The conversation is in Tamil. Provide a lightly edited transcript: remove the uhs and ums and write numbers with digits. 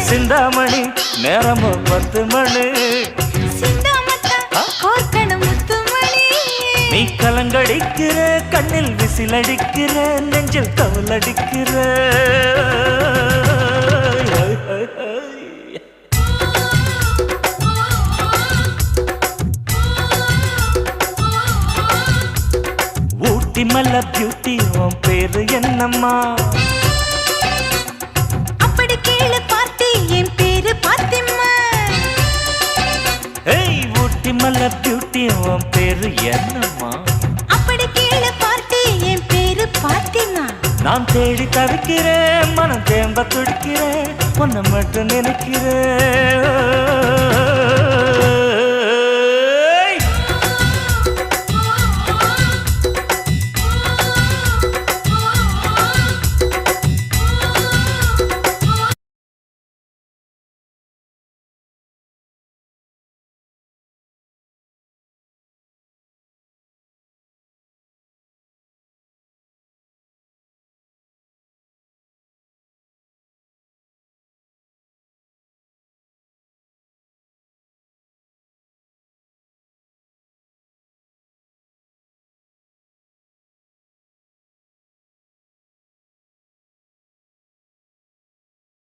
சிந்தாமணி நேரமோ 10 மணி நீ கலங்கடிக்கிற கண்ணில் விசிலடிக்கிற நெஞ்சில் கவலடிக்கிற ஊட்டி மல்ல பியூட்டி உன் பேரு என்னம்மா அப்படி கேளு பார்த்தி என் பேரு பாத்திமா ஏய் ஊட்டி மல்ல பியூட்டி உன் பேரு என்னம்மா அப்படி கேளு பார்த்தி என் பேரு பாத்திமா நான் தேடி தவிக்கிறேன் மனம் தேம்ப துடிக்கிறேன் உன்னை மட்டும் நினைக்கிறேன்